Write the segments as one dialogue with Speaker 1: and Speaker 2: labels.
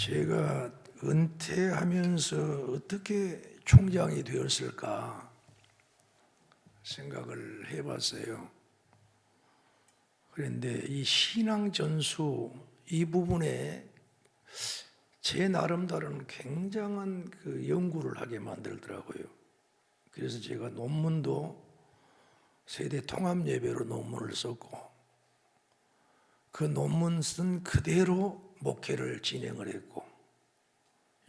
Speaker 1: 제가 은퇴하면서 어떻게 총장이 되었을까 생각을 해봤어요. 그런데 이 신앙 전수 이 부분에 제 나름대로는 굉장한 연구를 하게 만들더라고요. 그래서 제가 논문도 세대 통합 예배로 논문을 썼고, 그 논문 쓴 그대로 목회를 진행을 했고,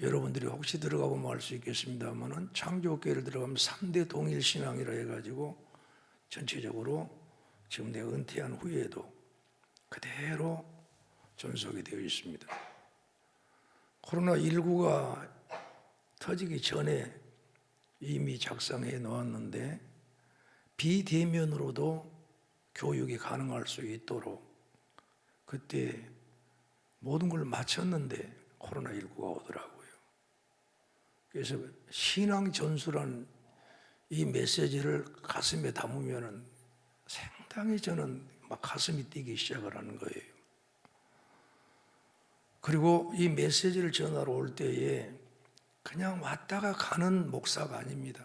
Speaker 1: 여러분들이 혹시 들어가 보면 알 수 있겠습니다만은 창조교회를 들어가면 3대 동일 신앙이라 해가지고 전체적으로 지금 내가 은퇴한 후에도 그대로 존속이 되어 있습니다. 코로나19가 터지기 전에 이미 작성해 놓았는데 비대면으로도 교육이 가능할 수 있도록 그때 모든 걸 마쳤는데 코로나19가 오더라고요. 그래서 신앙 전수란 이 메시지를 가슴에 담으면 상당히 저는 막 가슴이 뛰기 시작을 하는 거예요. 그리고 이 메시지를 전하러 올 때에 그냥 왔다가 가는 목사가 아닙니다.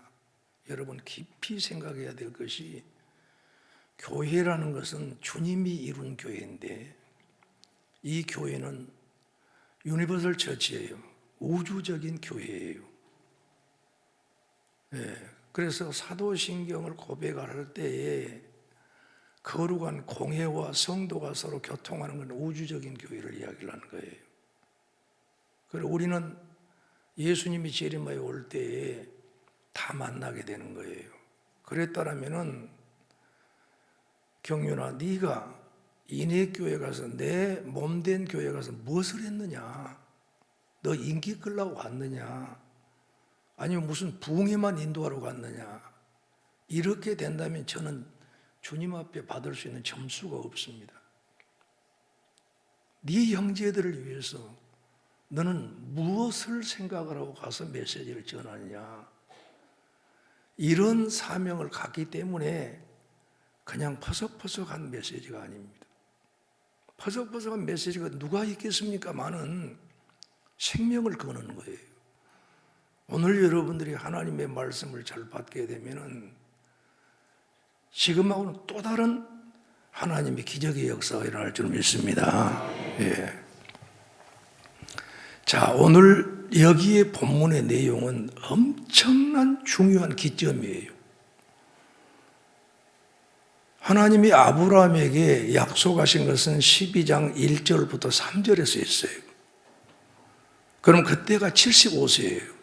Speaker 1: 여러분 깊이 생각해야 될 것이, 교회라는 것은 주님이 이룬 교회인데 이 교회는 유니버설 처치예요. 우주적인 교회예요. 그래서 사도신경을 고백할 때에 거룩한 공회와 성도가 서로 교통하는 건 우주적인 교회를 이야기를 하는 거예요. 그리고 우리는 예수님이 재림하에 올 때에 다 만나게 되는 거예요. 그랬더라면은 경윤아, 네가 이내 교회 가서 내 몸된 교회 가서 무엇을 했느냐? 너 인기 끌려고 왔느냐? 아니면 무슨 부흥회만 인도하러 갔느냐? 이렇게 된다면 저는 주님 앞에 받을 수 있는 점수가 없습니다. 네 형제들을 위해서 너는 무엇을 생각을 하고 가서 메시지를 전하느냐? 이런 사명을 갖기 때문에 그냥 퍼석퍼석한 메시지가 아닙니다. 퍼석퍼석한 메시지가 누가 있겠습니까만은 생명을 거는 거예요. 오늘 여러분들이 하나님의 말씀을 잘 받게 되면은 지금하고는 또 다른 하나님의 기적의 역사가 일어날 줄 믿습니다. 예. 자, 오늘 여기에 본문의 내용은 엄청난 중요한 기점이에요. 하나님이 아브라함에게 약속하신 것은 12장 1절부터 3절에 써 있어요. 그럼 그때가 75세예요.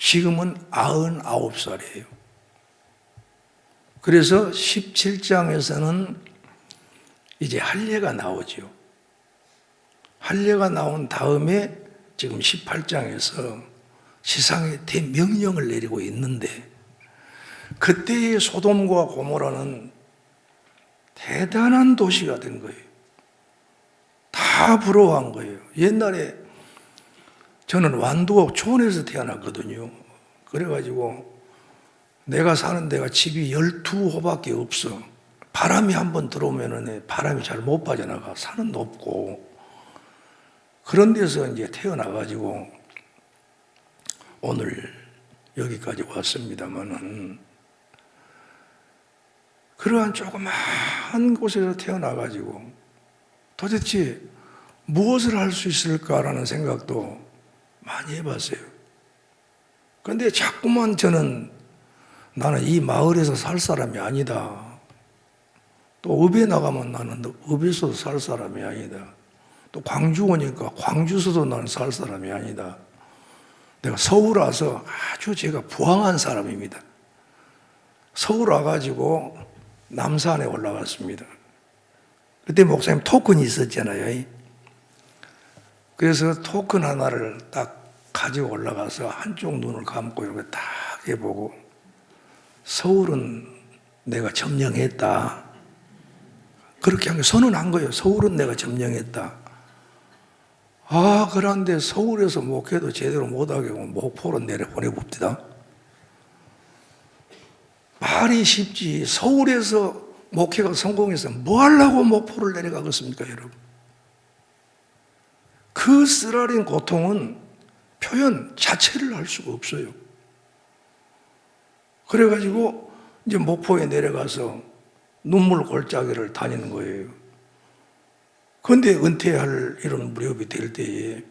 Speaker 1: 지금은 99살이에요. 그래서 17장에서는 이제 할례가 나오죠. 할례가 나온 다음에 지금 18장에서 세상에 대명령을 내리고 있는데, 그때의 소돔과 고모라는 대단한 도시가 된 거예요. 다 부러워한 거예요. 옛날에 저는 완도 촌에서 태어났거든요. 그래가지고 내가 사는 데가 집이 12호밖에 없어. 바람이 한번 들어오면 바람이 잘 못 빠져나가. 산은 높고. 그런 데서 이제 태어나가지고 오늘 여기까지 왔습니다만은, 그러한 조그마한 곳에서 태어나가지고 도대체 무엇을 할 수 있을까라는 생각도 많이 해봤어요. 그런데 자꾸만 저는 나는 이 마을에서 살 사람이 아니다. 또 읍에 나가면 나는 읍에서도 살 사람이 아니다. 또 광주 오니까 광주에서도 나는 살 사람이 아니다. 내가 서울 와서 아주 제가 부황한 사람입니다. 서울 와가지고 남산에 올라갔습니다. 그때 목사님 토큰이 있었잖아요. 그래서 토큰 하나를 딱 가지고 올라가서 한쪽 눈을 감고 이렇게 딱 해보고, 서울은 내가 점령했다. 그렇게 한 게 선언한 거예요. 서울은 내가 점령했다. 아, 그런데 서울에서 목회도 제대로 못하게 하고 목포로 내려보내봅니다. 말이 쉽지. 서울에서 목회가 성공해서 뭐 하려고 목포를 내려가겠습니까, 여러분? 그 쓰라린 고통은 표현 자체를 할 수가 없어요. 그래가지고 이제 목포에 내려가서 눈물 골짜기를 다니는 거예요. 그런데 은퇴할 이런 무렵이 될 때에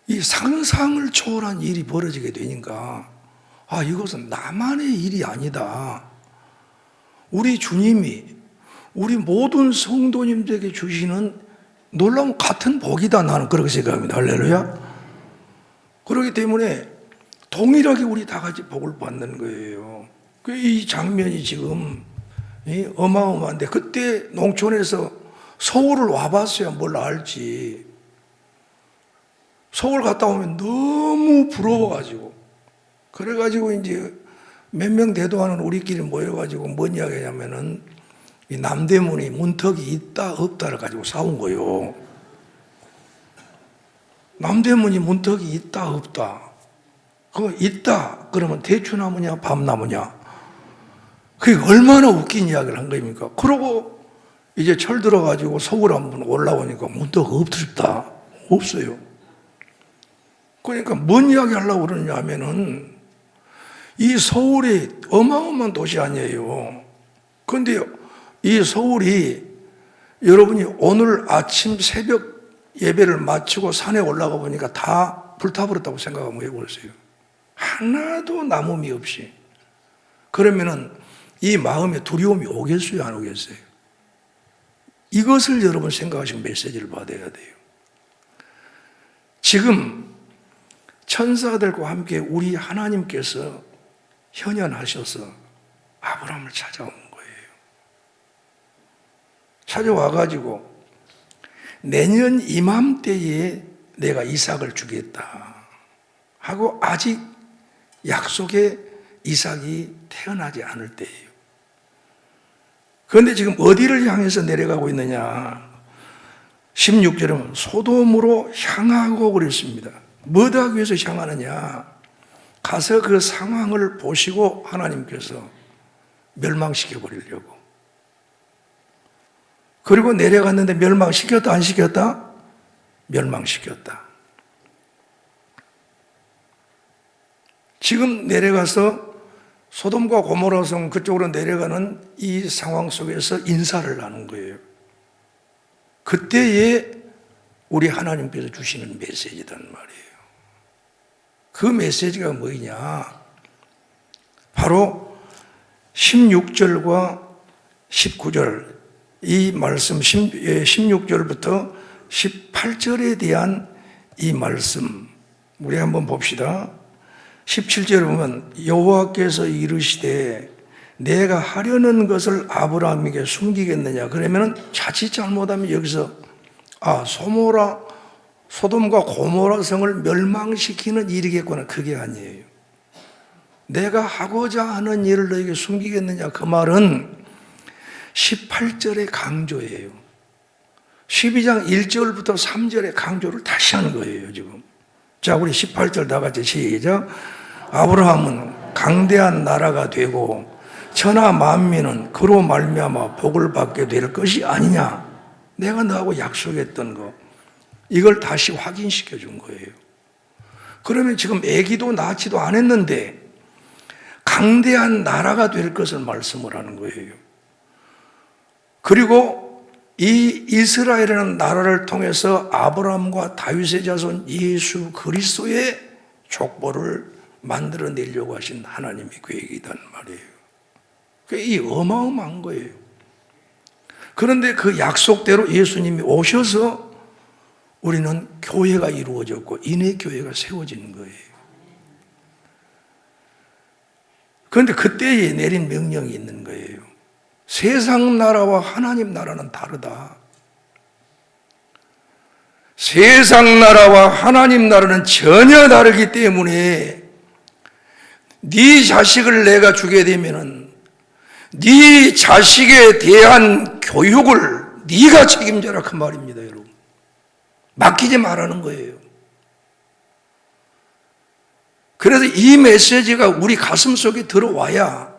Speaker 1: 이 상상을 초월한 일이 벌어지게 되니까 이것은 나만의 일이 아니다. 우리 주님이 우리 모든 성도님들에게 주시는 놀라운 같은 복이다. 나는 그렇게 생각합니다. 할렐루야. 그렇기 때문에 동일하게 우리 다 같이 복을 받는 거예요. 이 장면이 지금 어마어마한데, 그때 농촌에서 서울을 와봤어야 뭘 알지. 서울 갔다 오면 너무 부러워가지고, 그래가지고 이제 몇 명 대도하는 우리끼리 모여가지고 뭔 이야기 하냐면은 이 남대문이 문턱이 있다 없다를 가지고 싸운 거예요. 남대문이 문턱이 있다 없다. 그거 있다 그러면 대추나무냐 밤나무냐. 그게 얼마나 웃긴 이야기를 한 겁니까? 그러고 이제 철 들어가지고 서울 한번 올라오니까 문턱 없다. 없어요. 그러니까 뭔 이야기 하려고 그러냐 하면은 이 서울이 어마어마한 도시 아니에요. 그런데 이 서울이 여러분이 오늘 아침 새벽 예배를 마치고 산에 올라가 보니까 다 불타버렸다고 생각하면 해보세요. 하나도 남음이 없이. 그러면은 이 마음에 두려움이 오겠어요, 안 오겠어요? 이것을 여러분 생각하시고 메시지를 받아야 돼요. 지금 천사들과 함께 우리 하나님께서 현현하셔서 아브라함을 찾아온 거예요. 찾아와가지고 내년 이맘때에 내가 이삭을 주겠다 하고 아직 약속의 이삭이 태어나지 않을 때예요. 그런데 지금 어디를 향해서 내려가고 있느냐? 16절은 소돔으로 향하고 그랬습니다. 뭐 하기 위해서 향하느냐? 가서 그 상황을 보시고 하나님께서 멸망시켜 버리려고. 그리고 내려갔는데 멸망시켰다 안 시켰다? 멸망시켰다. 지금 내려가서 소돔과 고모라 성 그쪽으로 내려가는 이 상황 속에서 인사를 하는 거예요. 그때에 우리 하나님께서 주시는 메시지단 말이에요. 그 메시지가 뭐냐? 바로 16절과 19절, 이 말씀 16절부터 18절에 대한 이 말씀 우리 한번 봅시다. 17절에 보면 여호와께서 이르시되 내가 하려는 것을 아브라함에게 숨기겠느냐. 그러면 자칫 잘못하면 여기서 소돔과 고모라 성을 멸망시키는 일이겠구나. 그게 아니에요. 내가 하고자 하는 일을 너에게 숨기겠느냐. 그 말은 18절의 강조예요. 12장 1절부터 3절의 강조를 다시 하는 거예요, 지금. 자, 우리 18절 다 같이 시작. 아브라함은 강대한 나라가 되고 천하 만민은 그로 말미암아 복을 받게 될 것이 아니냐. 내가 너하고 약속했던 거. 이걸 다시 확인시켜 준 거예요. 그러면 지금 아기도 낳지도 않았는데 강대한 나라가 될 것을 말씀을 하는 거예요. 그리고 이 이스라엘이라는 나라를 통해서 아브라함과 다윗의 자손 예수 그리스도의 족보를 만들어내려고 하신 하나님의 계획이란 말이에요. 이 어마어마한 거예요. 그런데 그 약속대로 예수님이 오셔서 우리는 교회가 이루어졌고 인의 교회가 세워지는 거예요. 그런데 그때에 내린 명령이 있는 거예요. 세상 나라와 하나님 나라는 다르다. 세상 나라와 하나님 나라는 전혀 다르기 때문에 네 자식을 내가 주게 되면은 네 자식에 대한 교육을 네가 책임져라 그 말입니다, 여러분. 맡기지 말라는 거예요. 그래서 이 메시지가 우리 가슴 속에 들어와야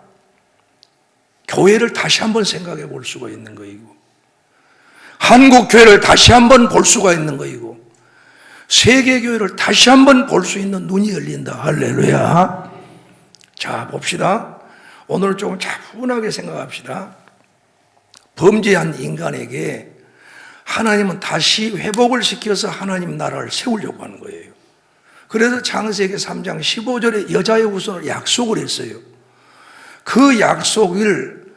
Speaker 1: 교회를 다시 한번 생각해 볼 수가 있는 거이고 한국 교회를 다시 한번 볼 수가 있는 거이고 세계교회를 다시 한번 볼 수 있는 눈이 열린다. 할렐루야. 자, 봅시다. 오늘 조금 차분하게 생각합시다. 범죄한 인간에게 하나님은 다시 회복을 시켜서 하나님 나라를 세우려고 하는 거예요. 그래서 창세기 3장 15절에 여자의 후손을 약속을 했어요. 그 약속을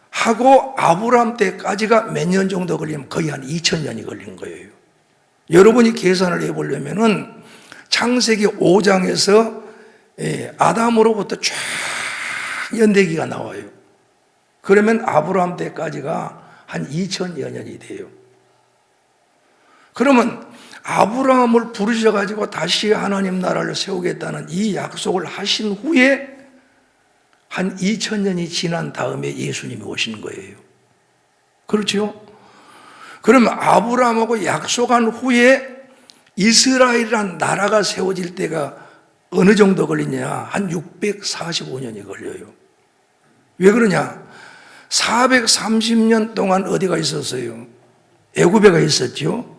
Speaker 1: 하고 아브라함 때까지가 몇 년 정도 걸리면 거의 한 2000년이 걸린 거예요. 여러분이 계산을 해보려면은 창세기 5장에서 아담으로부터 쫙 연대기가 나와요. 그러면 아브라함 때까지가 한 2000여 년이 돼요. 그러면 아브라함을 부르셔가지고 다시 하나님 나라를 세우겠다는 이 약속을 하신 후에 한 2000년이 지난 다음에 예수님이 오신 거예요. 그렇죠? 그러면 아브라함하고 약속한 후에 이스라엘이란 나라가 세워질 때가 어느 정도 걸리냐? 한 645년이 걸려요. 왜 그러냐? 430년 동안 어디가 있었어요? 애굽에가 있었죠.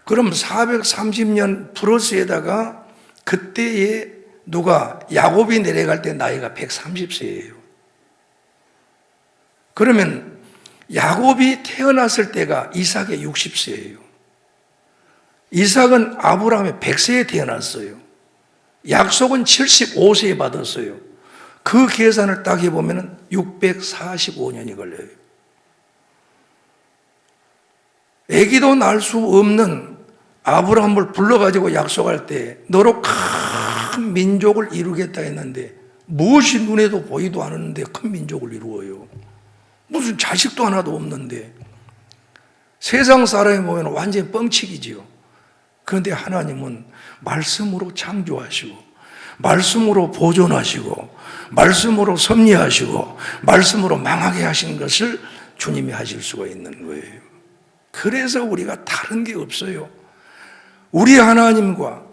Speaker 1: 그럼 430년 플러스에다가 그때에 누가 야곱이 내려갈 때 나이가 130세예요. 그러면 야곱이 태어났을 때가 이삭의 60세예요. 이삭은 아브라함의 100세에 태어났어요. 약속은 75세에 받았어요. 그 계산을 딱 해보면 645년이 걸려요. 아기도 낳을 수 없는 아브라함을 불러가지고 약속할 때 너로 큰 민족을 이루겠다 했는데 무엇이 눈에도 보이도 않았는데 큰 민족을 이루어요. 무슨 자식도 하나도 없는데 세상 사람이 보면 완전히 뻥치기지요. 그런데 하나님은 말씀으로 창조하시고 말씀으로 보존하시고 말씀으로 섭리하시고 말씀으로 망하게 하신 것을 주님이 하실 수가 있는 거예요. 그래서 우리가 다른 게 없어요. 우리 하나님과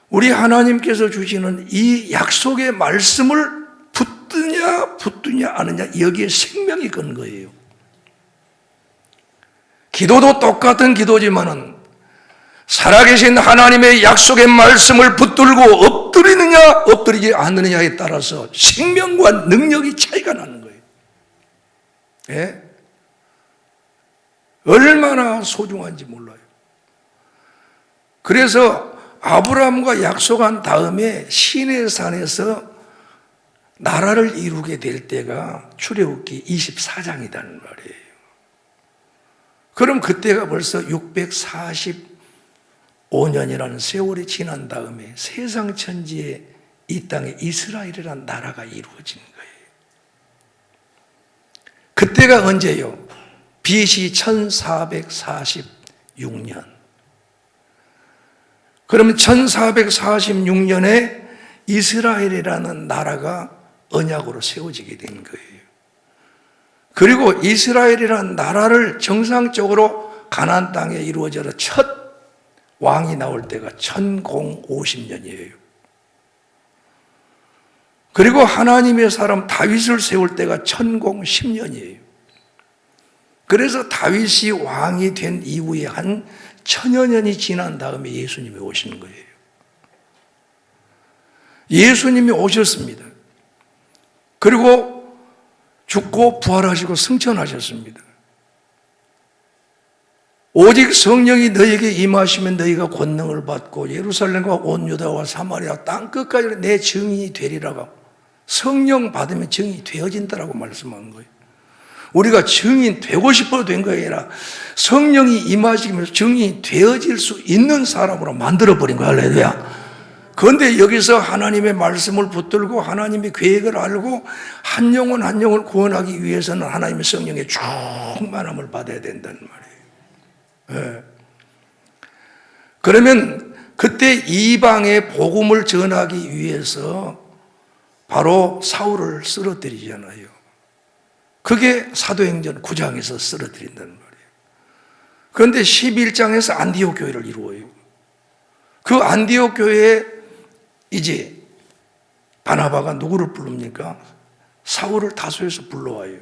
Speaker 1: 우리 하나님께서 주시는 이 약속의 말씀을 붙드냐 아느냐, 여기에 생명이 건 거예요. 기도도 똑같은 기도지만은 살아계신 하나님의 약속의 말씀을 붙들고 엎드리느냐 엎드리지 않느냐에 따라서 생명과 능력이 차이가 나는 거예요. 예? 얼마나 소중한지 몰라요. 그래서 아브라함과 약속한 다음에 시내산에서 나라를 이루게 될 때가 출애굽기 24장이라는 말이에요. 그럼 그때가 벌써 645년이라는 세월이 지난 다음에 세상 천지에 이 땅에 이스라엘이라는 나라가 이루어진 거예요. 그때가 언제요? BC 1446년. 그러면 1446년에 이스라엘이라는 나라가 언약으로 세워지게 된 거예요. 그리고 이스라엘이라는 나라를 정상적으로 가나안 땅에 이루어져서 첫 왕이 나올 때가 1050년이에요. 그리고 하나님의 사람 다윗을 세울 때가 1010년이에요. 그래서 다윗이 왕이 된 이후에 한 1000여 년이 지난 다음에 예수님이 오시는 거예요. 예수님이 오셨습니다. 그리고 죽고 부활하시고 승천하셨습니다. 오직 성령이 너에게 임하시면 너희가 권능을 받고 예루살렘과 온 유다와 사마리아 땅 끝까지 내 증인이 되리라고, 성령 받으면 증인이 되어진다라고 말씀한 거예요. 우리가 증인 되고 싶어 된 거에 아니라 성령이 임하시면서 증인이 되어질 수 있는 사람으로 만들어버린 거야. 할렐루야. 그런데 여기서 하나님의 말씀을 붙들고 하나님의 계획을 알고 한 영혼 한 영혼을 구원하기 위해서는 하나님의 성령의 충만함을 받아야 된다는 말이에요. 네. 그러면 그때 이방의 복음을 전하기 위해서 바로 사울을 쓰러뜨리잖아요. 그게 사도행전 9장에서 쓰러뜨린다는 말이에요. 그런데 11장에서 안디옥 교회를 이루어요. 그 안디옥 교회에 이제 바나바가 누구를 부릅니까? 사울을 다소에서 불러와요.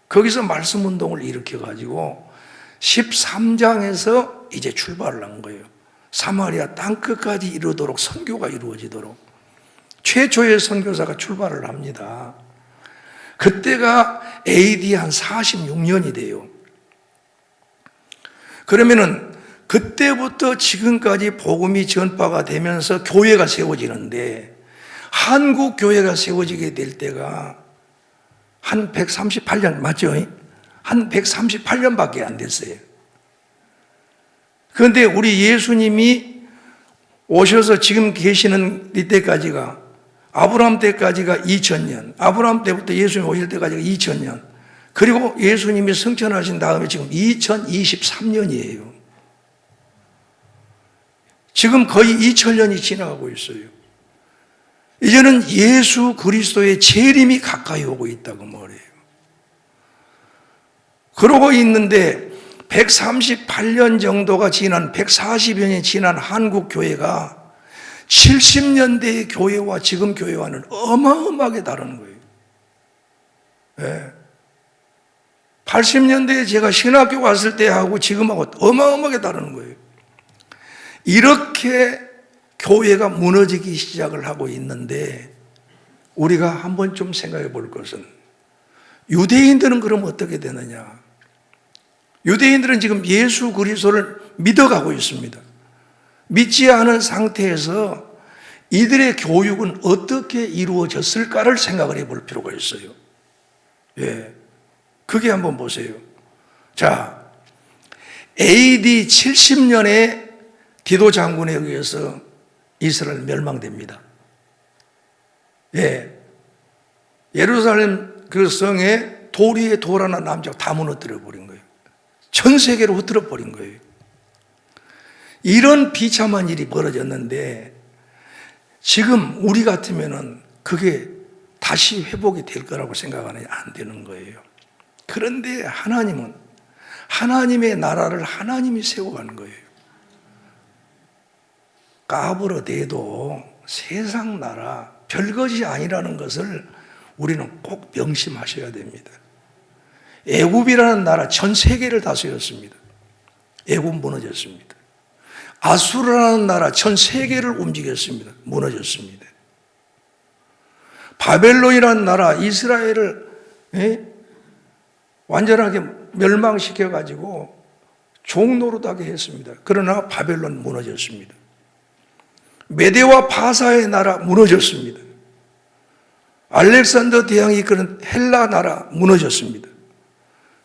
Speaker 1: 거기서 말씀 운동을 일으켜가지고 13장에서 이제 출발을 한 거예요. 사마리아 땅끝까지 이르도록 선교가 이루어지도록 최초의 선교사가 출발을 합니다. 그때가 AD 한 46년이 돼요. 그러면은 그때부터 지금까지 복음이 전파가 되면서 교회가 세워지는데, 한국 교회가 세워지게 될 때가 한 138년 맞죠? 한 138년밖에 안 됐어요. 그런데 우리 예수님이 오셔서 지금 계시는 이때까지가, 아브라함 때까지가 2000년, 아브라함 때부터 예수님 오실 때까지가 2000년, 그리고 예수님이 승천하신 다음에 지금 2023년이에요. 지금 거의 2000년이 지나가고 있어요. 이제는 예수 그리스도의 재림이 가까이 오고 있다고 말해요. 그러고 있는데 138년 정도가 지난, 140여 년이 지난 한국 교회가 70년대의 교회와 지금 교회와는 어마어마하게 다른 거예요. 네. 80년대에 제가 신학교 갔을 때하고 지금하고 어마어마하게 다른 거예요. 이렇게 교회가 무너지기 시작을 하고 있는데, 우리가 한번 좀 생각해 볼 것은, 유대인들은 그럼 어떻게 되느냐? 유대인들은 지금 예수 그리스도를 믿어가고 있습니다. 믿지 않은 상태에서 이들의 교육은 어떻게 이루어졌을까를 생각을 해볼 필요가 있어요. 예, 그게 한번 보세요. 자, AD 70년에 디도 장군에 의해서 이스라엘 멸망됩니다. 예, 예루살렘 그 성에 돌 위에 돌 하나 남자가 다 무너뜨려 버린 거예요. 전 세계로 흩어져 버린 거예요. 이런 비참한 일이 벌어졌는데, 지금 우리 같으면은 그게 다시 회복이 될 거라고 생각하면 안 되는 거예요. 그런데 하나님은 하나님의 나라를 하나님이 세워가는 거예요. 까불어대도 세상 나라 별것이 아니라는 것을 우리는 꼭 명심하셔야 됩니다. 애굽이라는 나라 전 세계를 다스렸습니다. 애굽 무너졌습니다. 아수르라는 나라 전 세계를 움직였습니다. 무너졌습니다. 바벨론이라는 나라 이스라엘을 완전하게 멸망시켜가지고 종노릇하게 했습니다. 그러나 바벨론 무너졌습니다. 메대와 바사의 나라 무너졌습니다. 알렉산더 대왕이 이끄는 헬라 나라 무너졌습니다.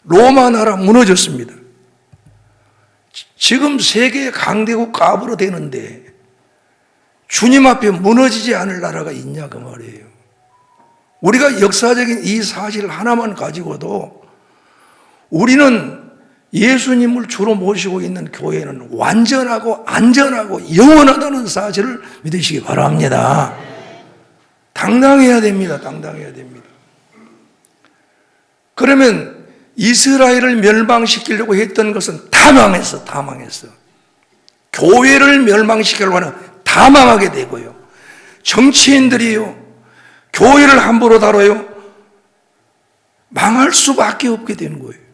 Speaker 1: 로마 나라 무너졌습니다. 지금 세계 강대국 까불어 대는데 주님 앞에 무너지지 않을 나라가 있냐 그 말이에요. 우리가 역사적인 이 사실 하나만 가지고도 우리는 예수님을 주로 모시고 있는 교회는 완전하고 안전하고 영원하다는 사실을 믿으시기 바랍니다. 당당해야 됩니다. 당당해야 됩니다. 그러면 이스라엘을 멸망시키려고 했던 것은 다 망했어. 다 망했어. 교회를 멸망시키려고 하는 다 망하게 되고요. 정치인들이요, 교회를 함부로 다뤄요, 망할 수밖에 없게 되는 거예요.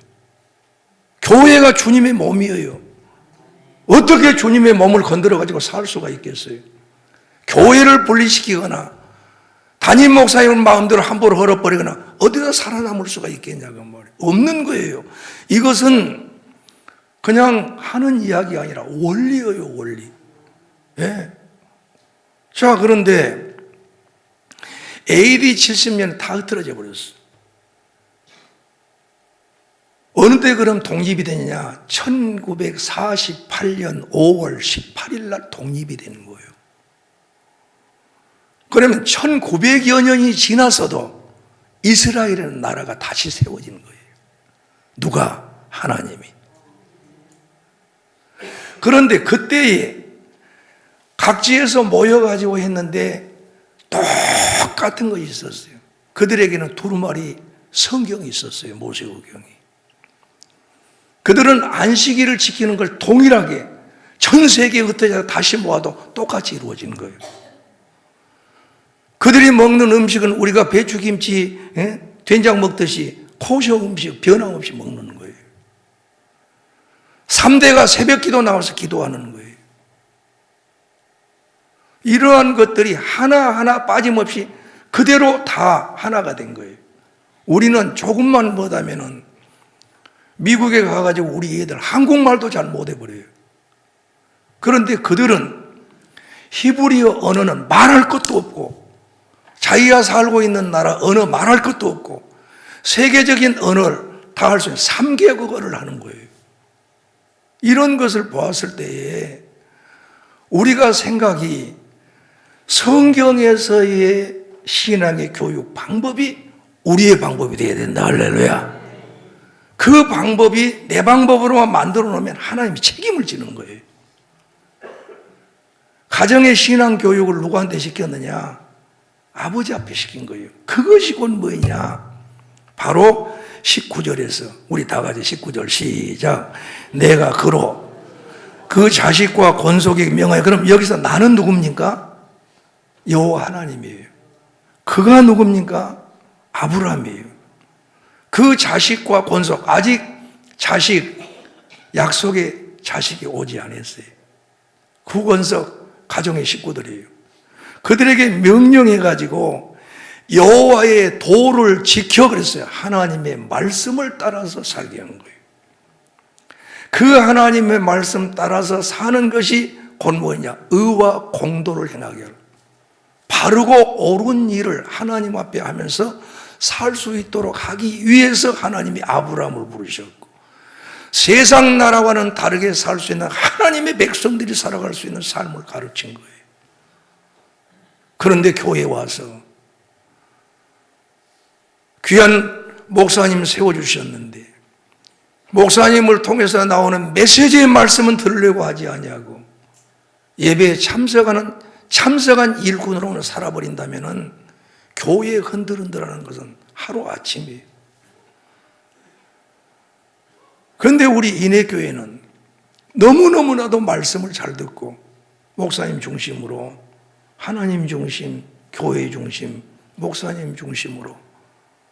Speaker 1: 교회가 주님의 몸이에요. 어떻게 주님의 몸을 건드려가지고 살 수가 있겠어요? 교회를 분리시키거나 담임 목사님을 마음대로 함부로 헐어버리거나 어디다 살아남을 수가 있겠냐고 말이에요. 없는 거예요. 이것은 그냥 하는 이야기가 아니라 원리예요, 원리. 예. 자, 그런데 AD 70년에 다 흐트러져 버렸어요. 어느 때 그럼 독립이 되느냐? 1948년 5월 18일 날 독립이 되는 거예요. 그러면 1900여 년이 지나서도 이스라엘이라는 나라가 다시 세워지는 거예요. 누가? 하나님이. 그런데 그때에 각지에서 모여가지고 했는데 똑같은 것이 있었어요. 그들에게는 두루마리 성경이 있었어요. 모세오경이. 그들은 안식일을 지키는 걸 동일하게 전 세계에 흩어져 다시 모아도 똑같이 이루어지는 거예요. 그들이 먹는 음식은 우리가 배추김치, 된장 먹듯이 코셔 음식 변함없이 먹는 거예요. 3대가 새벽 기도 나와서 기도하는 거예요. 이러한 것들이 하나하나 빠짐없이 그대로 다 하나가 된 거예요. 우리는 조금만 못하면은 미국에 가가지고 우리 애들 한국말도 잘 못해버려요. 그런데 그들은 히브리어 언어는 말할 것도 없고, 자기가 살고 있는 나라 언어 말할 것도 없고, 세계적인 언어를 다 할 수 있는 3개국어를 하는 거예요. 이런 것을 보았을 때에 우리가 생각이 성경에서의 신앙의 교육 방법이 우리의 방법이 되어야 된다. 할렐루야. 그 방법이 내 방법으로만 만들어 놓으면 하나님이 책임을 지는 거예요. 가정의 신앙 교육을 누구한테 시켰느냐? 아버지 앞에 시킨 거예요. 그것이 곧 뭐냐? 바로 19절에서 우리 다 같이 19절 시작. 내가 그로 그 자식과 권속에게 명하여. 그럼 여기서 나는 누굽니까? 여호와 하나님이에요. 그가 누굽니까? 아브라함이에요. 그 자식과 권속, 아직 자식, 약속의 자식이 오지 않았어요. 그 권속 가정의 식구들이에요. 그들에게 명령해가지고 여호와의 도를 지켜 그랬어요. 하나님의 말씀을 따라서 살게 한 거예요. 그 하나님의 말씀 따라서 사는 것이 곧 뭐냐? 의와 공도를 행하게 하라. 바르고 옳은 일을 하나님 앞에 하면서 살 수 있도록 하기 위해서 하나님이 아브라함을 부르셨고, 세상 나라와는 다르게 살 수 있는 하나님의 백성들이 살아갈 수 있는 삶을 가르친 거예요. 그런데 교회에 와서 귀한 목사님 세워주셨는데 목사님을 통해서 나오는 메시지의 말씀은 들으려고 하지 아니하고 예배에 참석한 일꾼으로는 살아버린다면 교회에 흔들흔들하는 것은 하루아침이에요. 그런데 우리 인해교회는 너무너무나도 말씀을 잘 듣고 목사님 중심으로, 하나님 중심, 교회 중심, 목사님 중심으로,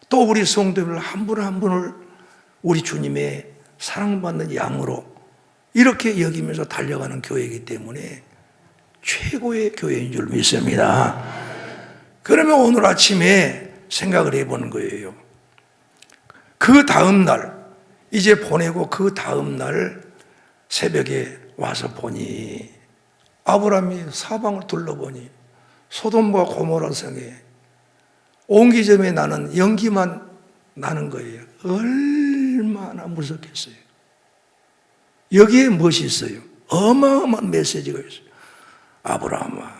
Speaker 1: 또 우리 성도들 한 분 한 분을 우리 주님의 사랑받는 양으로 이렇게 여기면서 달려가는 교회이기 때문에 최고의 교회인 줄 믿습니다. 그러면 오늘 아침에 생각을 해보는 거예요. 그 다음 날, 이제 보내고 그 다음 날 새벽에 와서 보니 아브라함이 사방을 둘러보니 소돔과 고모라 성에 옹기점에 나는 연기만 나는 거예요. 얼마나 무섭겠어요. 여기에 무엇이 있어요? 어마어마한 메시지가 있어요. 아브라함아,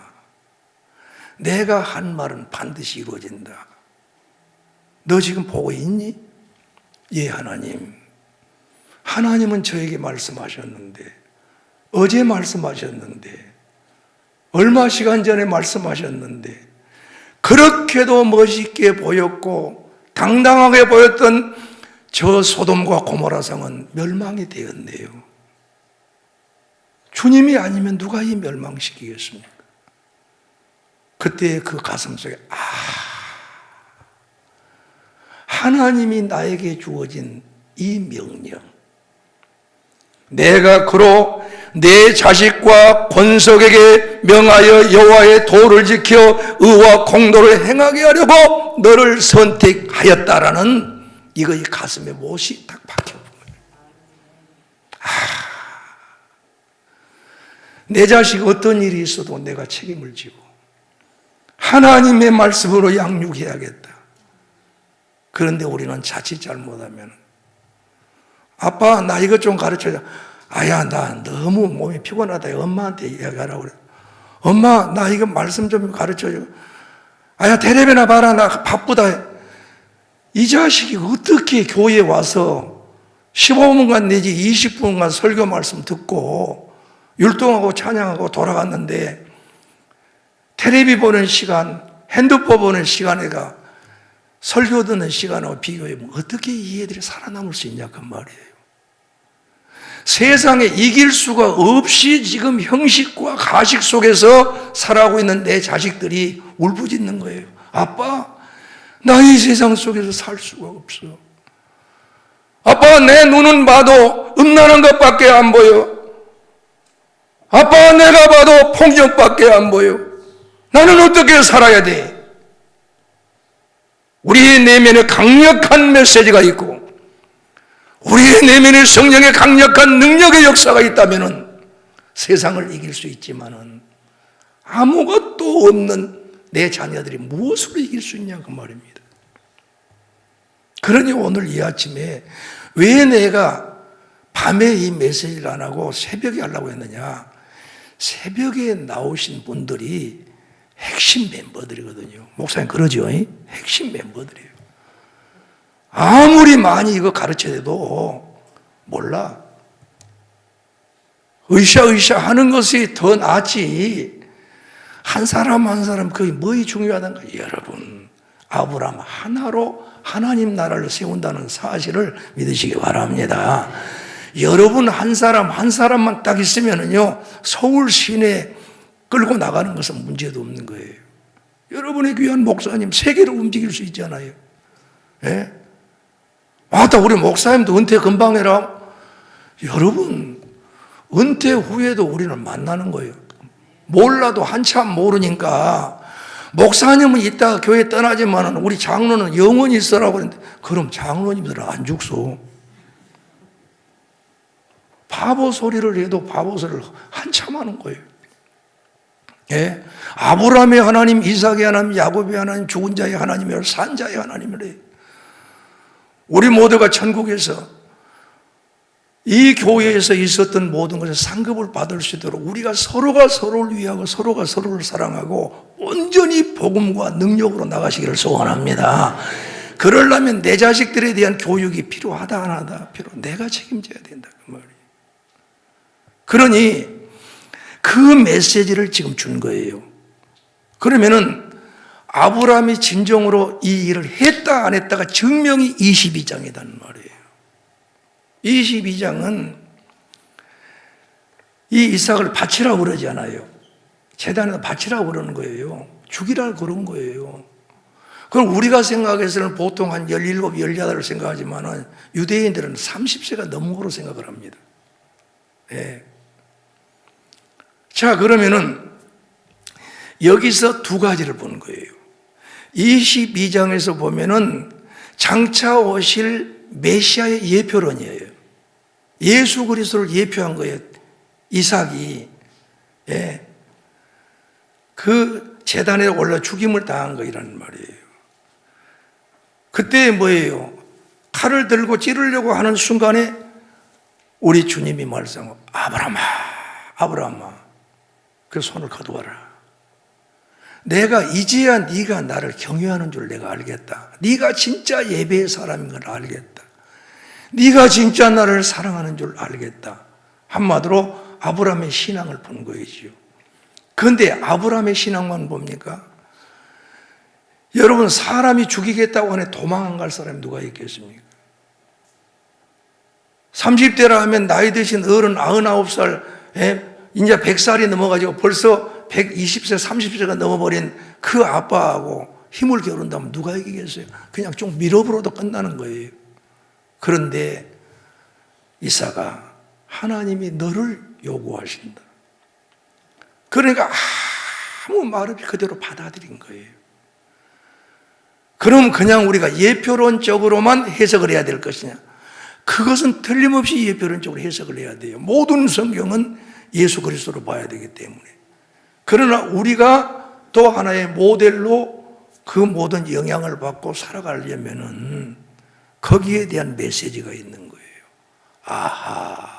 Speaker 1: 내가 한 말은 반드시 이루어진다. 너 지금 보고 있니? 예, 하나님. 하나님은 저에게 말씀하셨는데, 어제 말씀하셨는데, 얼마 시간 전에 말씀하셨는데, 그렇게도 멋있게 보였고 당당하게 보였던 저 소돔과 고모라 성은 멸망이 되었네요. 주님이 아니면 누가 이 멸망시키겠습니까? 그때 그 가슴 속에 하나님이 나에게 주어진 이 명령, 내가 그로 내 자식과 권속에게 명하여 여호와의 도를 지켜 의와 공도를 행하게 하려고 너를 선택하였다라는 이거 이 가슴에 못이 딱 박혀본 거예요. 내 자식 어떤 일이 있어도 내가 책임을 지고 하나님의 말씀으로 양육해야겠다. 그런데 우리는 자칫 잘못하면 아빠 나 이것 좀 가르쳐줘. 아야 나 너무 몸이 피곤하다. 엄마한테 이야기하라고 그래. 엄마 나 이거 말씀 좀 가르쳐줘. 아야 텔레비나 봐라 나 바쁘다. 이 자식이 어떻게 교회에 와서 15분간 내지 20분간 설교 말씀 듣고 율동하고 찬양하고 돌아갔는데 텔레비 보는 시간, 핸드폰 보는 시간에가 설교 듣는 시간하고 비교해보면 어떻게 이 애들이 살아남을 수 있냐 그 말이에요. 세상에 이길 수가 없이 지금 형식과 가식 속에서 살아가고 있는 내 자식들이 울부짖는 거예요. 아빠, 나 이 세상 속에서 살 수가 없어. 아빠, 내 눈은 봐도 음란한 것밖에 안 보여. 아빠, 내가 봐도 폭력밖에 안 보여. 나는 어떻게 살아야 돼? 우리의 내면에 강력한 메시지가 있고 우리의 내면에 성령의 강력한 능력의 역사가 있다면 세상을 이길 수 있지만은 아무것도 없는 내 자녀들이 무엇으로 이길 수 있냐 그 말입니다. 그러니 오늘 이 아침에 왜 내가 밤에 이 메시지를 안 하고 새벽에 하려고 했느냐? 새벽에 나오신 분들이 핵심 멤버들이거든요. 목사님 그러죠? 핵심 멤버들이에요. 아무리 많이 이거 가르쳐도 몰라. 으쌰으쌰 하는 것이 더 낫지. 한 사람 한 사람 그게 뭐이 중요하단가? 여러분, 아브라함 하나로 하나님 나라를 세운다는 사실을 믿으시기 바랍니다. 여러분 한 사람 한 사람만 딱 있으면은요, 서울 시내 끌고 나가는 것은 문제도 없는 거예요. 여러분의 귀한 목사님 세계를 움직일 수 있잖아요. 예? 맞다, 우리 목사님도 은퇴 금방 해라. 여러분, 은퇴 후에도 우리는 만나는 거예요. 몰라도 한참 모르니까 목사님은 이따가 교회 떠나지만 우리 장로는 영원히 있으라고 그랬는데, 그럼 장로님들은 안 죽소. 바보 소리를 해도 바보 소리를 한참 하는 거예요. 예? 아브라함의 하나님, 이삭의 하나님, 야곱의 하나님, 죽은 자의 하나님이라 산 자의 하나님이래. 우리 모두가 천국에서 이 교회에서 있었던 모든 것을 상급을 받을 수 있도록 우리가 서로가 서로를 위하고 서로가 서로를 사랑하고 온전히 복음과 능력으로 나가시기를 소원합니다. 그러려면 내 자식들에 대한 교육이 필요하다 안 하다? 내가 책임져야 된다 그 말이에요. 그러니 그 메시지를 지금 준 거예요. 그러면은 아브라함이 진정으로 이 일을 했다 안 했다가 증명이 22장이라는 말이에요. 22장은 이 이삭을 바치라고 그러지 않아요. 제단에다 바치라고 그러는 거예요. 죽이라고 그런 거예요. 그럼 우리가 생각해서는 보통 한 17, 18을 생각하지만 유대인들은 30세가 넘은 거로 생각을 합니다. 예. 자, 그러면은 여기서 두 가지를 보는 거예요. 22장에서 보면은 장차 오실 메시아의 예표론이에요. 예수 그리스도를 예표한 거예요. 이삭이. 예. 그 제단에 올라 죽임을 당한 거라는 말이에요. 그때 뭐예요? 칼을 들고 찌르려고 하는 순간에 우리 주님이 말씀하고 아브라함아, 아브라함아, 그 손을 거두어라. 내가 이제야 네가 나를 경외하는 줄 내가 알겠다. 네가 진짜 예배의 사람인 걸 알겠다. 네가 진짜 나를 사랑하는 줄 알겠다. 한마디로 아브라함의 신앙을 본 거이지요. 그런데 아브라함의 신앙만 봅니까? 여러분, 사람이 죽이겠다고 하네 도망 안 갈 사람이 누가 있겠습니까? 30대라 하면 나이 드신 어른 99살, 이제 100살이 넘어가지고 벌써 120세, 30세가 넘어버린 그 아빠하고 힘을 겨룬다면 누가 이기겠어요? 그냥 좀 밀어버려도 끝나는 거예요. 그런데 이삭아, 하나님이 너를 요구하신다. 그러니까 아무 말 없이 그대로 받아들인 거예요. 그럼 그냥 우리가 예표론적으로만 해석을 해야 될 것이냐? 그것은 틀림없이 예표론적으로 해석을 해야 돼요. 모든 성경은 예수 그리스도로 봐야 되기 때문에. 그러나 우리가 또 하나의 모델로 그 모든 영향을 받고 살아가려면은 거기에 대한 메시지가 있는 거예요. 아하.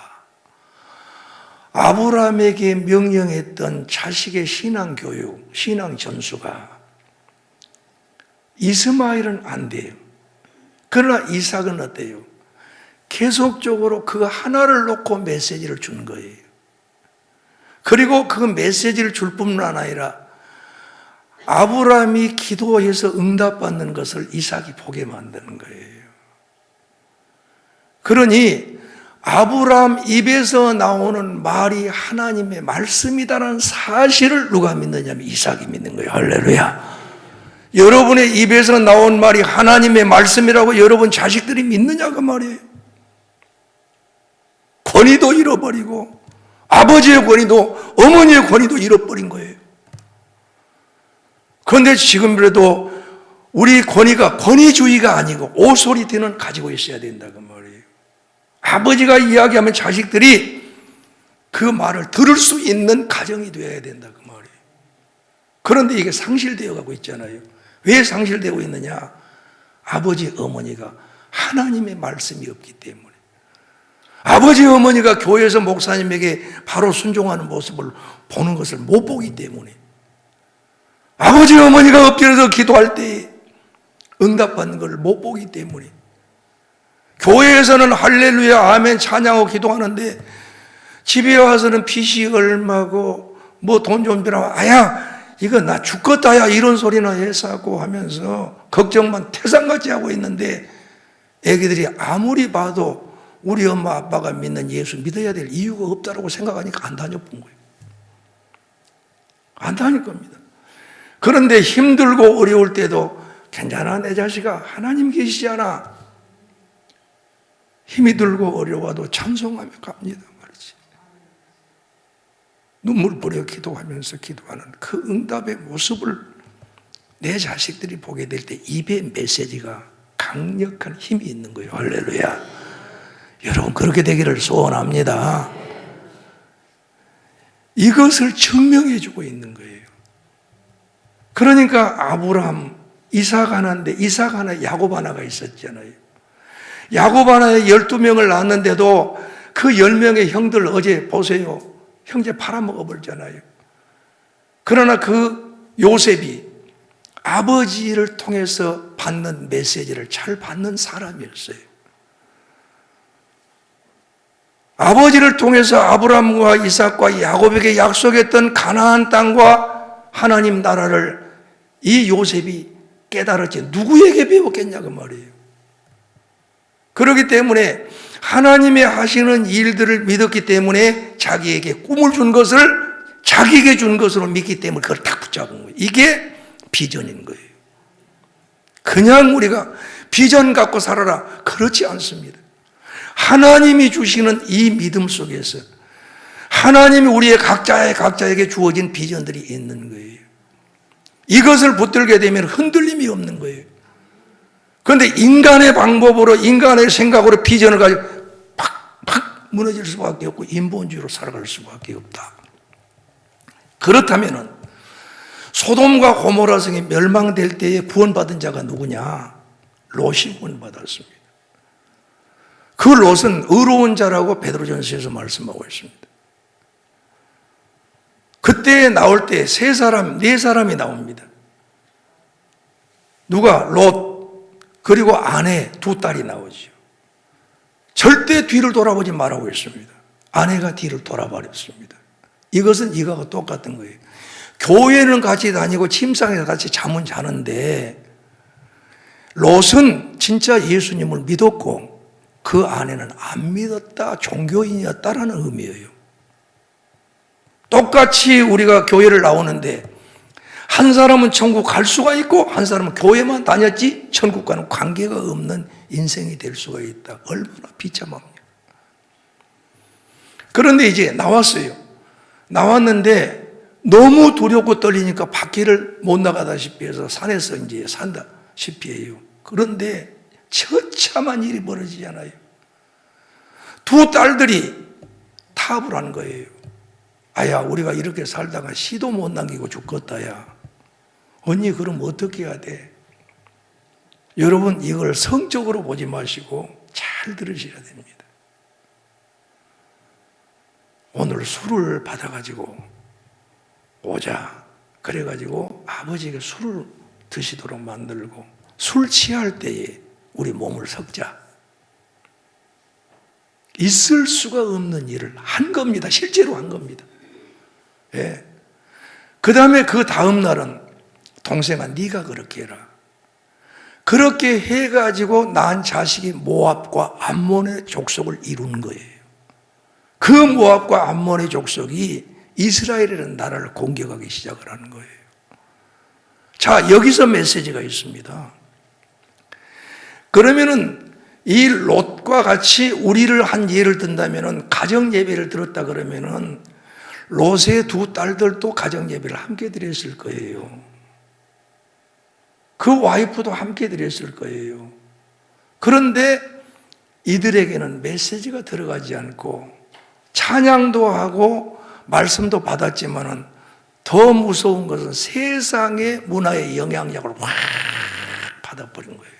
Speaker 1: 아브라함에게 명령했던 자식의 신앙 교육, 신앙 전수가 이스마엘은 안 돼요. 그러나 이삭은 어때요? 계속적으로 그 하나를 놓고 메시지를 주는 거예요. 그리고 그 메시지를 줄 뿐만 아니라 아브라함이 기도해서 응답받는 것을 이삭이 보게 만드는 거예요. 그러니 아브라함 입에서 나오는 말이 하나님의 말씀이다라는 사실을 누가 믿느냐면 이삭이 믿는 거예요. 할렐루야. 여러분의 입에서 나온 말이 하나님의 말씀이라고 여러분 자식들이 믿느냐고 말이에요. 권위도 잃어버리고 아버지의 권위도 어머니의 권위도 잃어버린 거예요. 그런데 지금이라도 우리 권위가 권위주의가 아니고 오소리티는 가지고 있어야 된다 그 말이에요. 아버지가 이야기하면 자식들이 그 말을 들을 수 있는 가정이 되어야 된다 그 말이에요. 그런데 이게 상실되어 가고 있잖아요. 왜 상실되고 있느냐? 아버지 어머니가 하나님의 말씀이 없기 때문에, 아버지 어머니가 교회에서 목사님에게 바로 순종하는 모습을 보는 것을 못 보기 때문에, 아버지 어머니가 엎드려서 기도할 때 응답받는 것을 못 보기 때문에, 교회에서는 할렐루야 아멘 찬양하고 기도하는데 집에 와서는 빚이 얼마고 뭐 돈 좀 빌어, 아야 이거 나 죽겠다야 이런 소리나 해사고 하면서 걱정만 태산같이 하고 있는데, 애기들이 아무리 봐도 우리 엄마 아빠가 믿는 예수 믿어야 될 이유가 없다고 생각하니까 안 다녀본 거예요. 안 다닐 겁니다. 그런데 힘들고 어려울 때도 괜찮아 내 자식아 하나님 계시잖아, 힘이 들고 어려워도 찬송하며 갑니다 말이지. 눈물 뿌려 기도하면서 기도하는 그 응답의 모습을 내 자식들이 보게 될 때 입의 메시지가 강력한 힘이 있는 거예요. 할렐루야. 여러분 그렇게 되기를 소원합니다. 이것을 증명해 주고 있는 거예요. 그러니까 아브라함, 이삭 하나인데 이삭 하나, 야곱 하나가 있었잖아요. 야곱 하나에 12명을 낳았는데도 그 10명의 형들 어제 보세요. 형제 팔아먹어 버렸잖아요. 그러나 그 요셉이 아버지를 통해서 받는 메시지를 잘 받는 사람이었어요. 아버지를 통해서 아브라함과 이삭과 야곱에게 약속했던 가나안 땅과 하나님 나라를 이 요셉이 깨달았지 누구에게 배웠겠냐 그 말이에요. 그렇기 때문에 하나님의 하시는 일들을 믿었기 때문에 자기에게 꿈을 준 것을 자기에게 준 것으로 믿기 때문에 그걸 딱 붙잡은 거예요. 이게 비전인 거예요. 그냥 우리가 비전 갖고 살아라 그렇지 않습니다. 하나님이 주시는 이 믿음 속에서 하나님이 우리의 각자에게 주어진 비전들이 있는 거예요. 이것을 붙들게 되면 흔들림이 없는 거예요. 그런데 인간의 방법으로 인간의 생각으로 비전을 가지고 팍팍 무너질 수밖에 없고 인본주의로 살아갈 수밖에 없다. 그렇다면 소돔과 고모라 성이 멸망될 때에 구원받은 자가 누구냐? 롯이 구원받았습니다. 그 롯은 의로운 자라고 베드로전서에서 말씀하고 있습니다. 그때 나올 때 세 사람, 네 사람이 나옵니다. 누가? 롯, 그리고 아내 두 딸이 나오죠. 절대 뒤를 돌아보지 말라고 했습니다. 아내가 뒤를 돌아버렸습니다. 이것은 이거하고 똑같은 거예요. 교회는 같이 다니고 침상에서 같이 잠은 자는데 롯은 진짜 예수님을 믿었고 그 아내는 안 믿었다, 종교인이었다라는 의미예요. 똑같이 우리가 교회를 나오는데 한 사람은 천국 갈 수가 있고 한 사람은 교회만 다녔지 천국과는 관계가 없는 인생이 될 수가 있다. 얼마나 비참합니까? 그런데 이제 나왔어요. 나왔는데 너무 두렵고 떨리니까 밖에를 못 나가다시피 해서 산에서 이제 산다시피 해요. 그런데 처참한 일이 벌어지잖아요. 두 딸들이 타협을 한 거예요. 아야, 우리가 이렇게 살다가 시도 못 남기고 죽겠다, 야. 언니, 그럼 어떻게 해야 돼? 여러분, 이걸 성적으로 보지 마시고 잘 들으셔야 됩니다. 오늘 술을 받아가지고 오자. 그래가지고 아버지에게 술을 드시도록 만들고 술 취할 때에 우리 몸을 섞자. 있을 수가 없는 일을 한 겁니다. 실제로 한 겁니다. 예. 그 다음에 그 다음 날은 동생아 네가 그렇게 해라. 그렇게 해가지고 낳은 자식이 모압과 암몬의 족속을 이룬 거예요. 그 모압과 암몬의 족속이 이스라엘이라는 나라를 공격하기 시작을 하는 거예요. 자, 여기서 메시지가 있습니다. 그러면은 이 롯과 같이 우리를 한 예를 든다면은 가정 예배를 들었다 그러면은 롯의 두 딸들도 가정 예배를 함께 드렸을 거예요. 그 와이프도 함께 드렸을 거예요. 그런데 이들에게는 메시지가 들어가지 않고 찬양도 하고 말씀도 받았지만은 더 무서운 것은 세상의 문화의 영향력을 확 받아버린 거예요.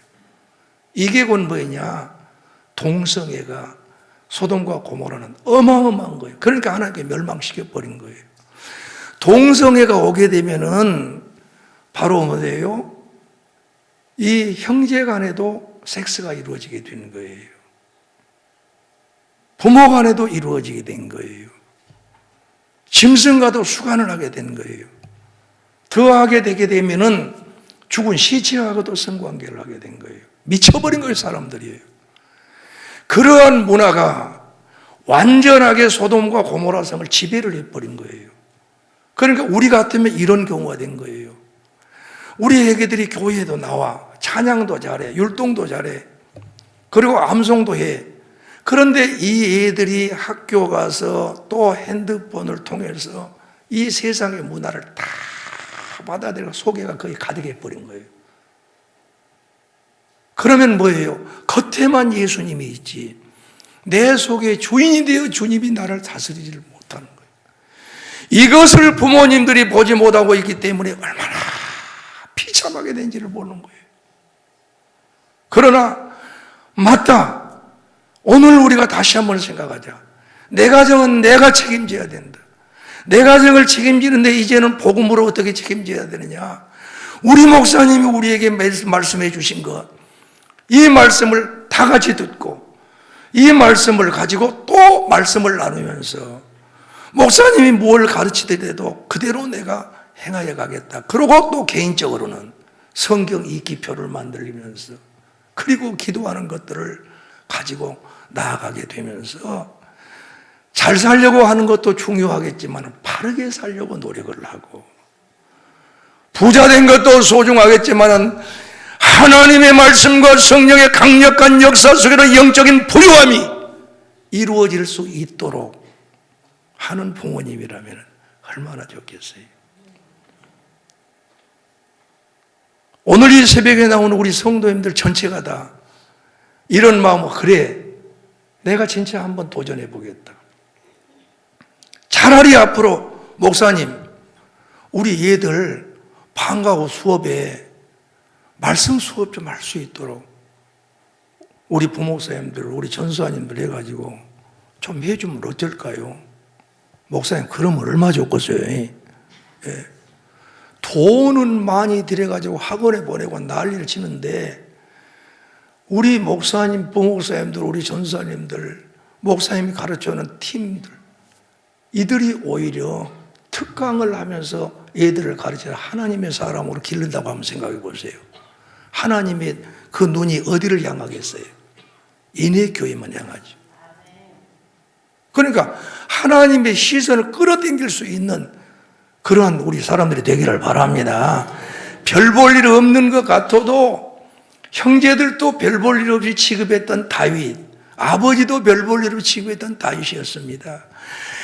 Speaker 1: 이게 곧 뭐냐? 동성애가 소돔과 고모라는 어마어마한 거예요. 그러니까 하나님께 멸망시켜버린 거예요. 동성애가 오게 되면은 바로 뭐예요? 이 형제 간에도 섹스가 이루어지게 되는 거예요. 부모 간에도 이루어지게 된 거예요. 짐승과도 수간을 하게 된 거예요. 더하게 되게 되면은 죽은 시체하고도 성관계를 하게 된 거예요. 미쳐버린 거예요, 사람들이에요. 그러한 문화가 완전하게 소돔과 고모라 성을 지배를 해버린 거예요. 그러니까 우리 같으면 이런 경우가 된 거예요. 우리 애기들이 교회에도 나와 찬양도 잘해, 율동도 잘해, 그리고 암송도 해. 그런데 이 애들이 학교 가서 또 핸드폰을 통해서 이 세상의 문화를 다 받아들이고 소개가 거의 가득해 버린 거예요. 그러면 뭐예요? 겉에만 예수님이 있지 내 속에 주인이 되어 주님이 나를 다스리지를 못하는 거예요. 이것을 부모님들이 보지 못하고 있기 때문에 얼마나 비참하게 된지를 모르는 거예요. 그러나 맞다. 오늘 우리가 다시 한번 생각하자. 내 가정은 내가 책임져야 된다. 내 가정을 책임지는데 이제는 복음으로 어떻게 책임져야 되느냐? 우리 목사님이 우리에게 말씀해 주신 것, 이 말씀을 다 같이 듣고 이 말씀을 가지고 또 말씀을 나누면서 목사님이 뭘 가르치더라도 그대로 내가 행하여 가겠다. 그리고 또 개인적으로는 성경 읽기표를 만들면서 그리고 기도하는 것들을 가지고 나아가게 되면서 잘 살려고 하는 것도 중요하겠지만 바르게 살려고 노력을 하고 부자 된 것도 소중하겠지만 하나님의 말씀과 성령의 강력한 역사 속에서 영적인 부유함이 이루어질 수 있도록 하는 부모님이라면 얼마나 좋겠어요. 오늘 이 새벽에 나오는 우리 성도님들 전체가 다 이런 마음으로 그래 내가 진짜 한번 도전해 보겠다. 차라리 앞으로 목사님 우리 얘들 방과 후 수업에 말씀 수업 좀 할 수 있도록 우리 부목사님들 우리 전수아님들 해가지고 좀 해주면 어떨까요? 목사님 그러면 얼마 좋겠어요? 예. 돈은 많이 들여가지고 학원에 보내고 난리를 치는데 우리 목사님, 부목사님들, 우리 전사님들, 목사님이 가르쳐주는 팀들 이들이 오히려 특강을 하면서 애들을 가르치는 하나님의 사람으로 기른다고 한번 생각해 보세요. 하나님의 그 눈이 어디를 향하겠어요? 인해교회만 향하죠. 그러니까 하나님의 시선을 끌어당길 수 있는 그러한 우리 사람들이 되기를 바랍니다. 별 볼 일 없는 것 같아도 형제들도 별 볼 일 없이 취급했던 다윗, 아버지도 별 볼 일 없이 취급했던 다윗이었습니다.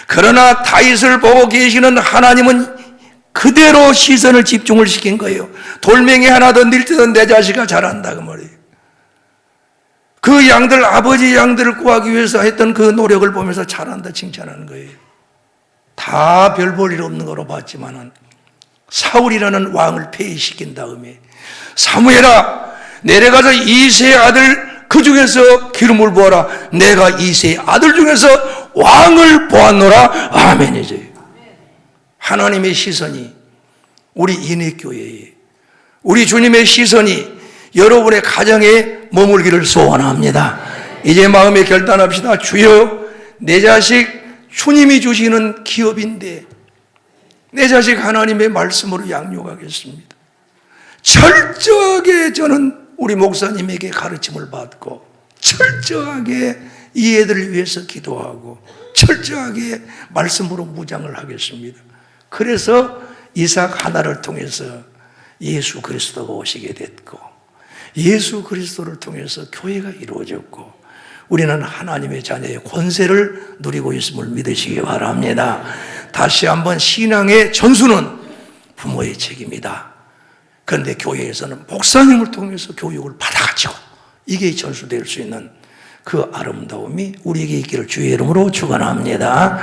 Speaker 1: 그러나 다윗을 보고 계시는 하나님은 그대로 시선을 집중을 시킨 거예요. 돌멩이 하나 던질 내 자식아 잘한다 그 말이에요. 그 양들 아버지 양들을 구하기 위해서 했던 그 노력을 보면서 잘한다 칭찬하는 거예요. 다 별 볼 일 없는 거로 봤지만은 사울이라는 왕을 폐위시킨 다음에 사무엘아 내려가서 이새의 아들 그 중에서 기름을 부어라. 내가 이새의 아들 중에서 왕을 보았노라. 아멘이죠. 하나님의 시선이 우리 인해교회에 우리 주님의 시선이 여러분의 가정에 머물기를 소원합니다. 이제 마음에 결단합시다. 주여 내 자식 주님이 주시는 기업인데 내 자식 하나님의 말씀으로 양육하겠습니다. 철저하게 저는 우리 목사님에게 가르침을 받고 철저하게 이 애들을 위해서 기도하고 철저하게 말씀으로 무장을 하겠습니다. 그래서 이삭 하나를 통해서 예수 그리스도가 오시게 됐고 예수 그리스도를 통해서 교회가 이루어졌고 우리는 하나님의 자녀의 권세를 누리고 있음을 믿으시기 바랍니다. 다시 한번 신앙의 전수는 부모의 책임이다. 그런데 교회에서는 목사님을 통해서 교육을 받아가지고 이게 전수될 수 있는 그 아름다움이 우리에게 있기를 주의 이름으로 축원합니다.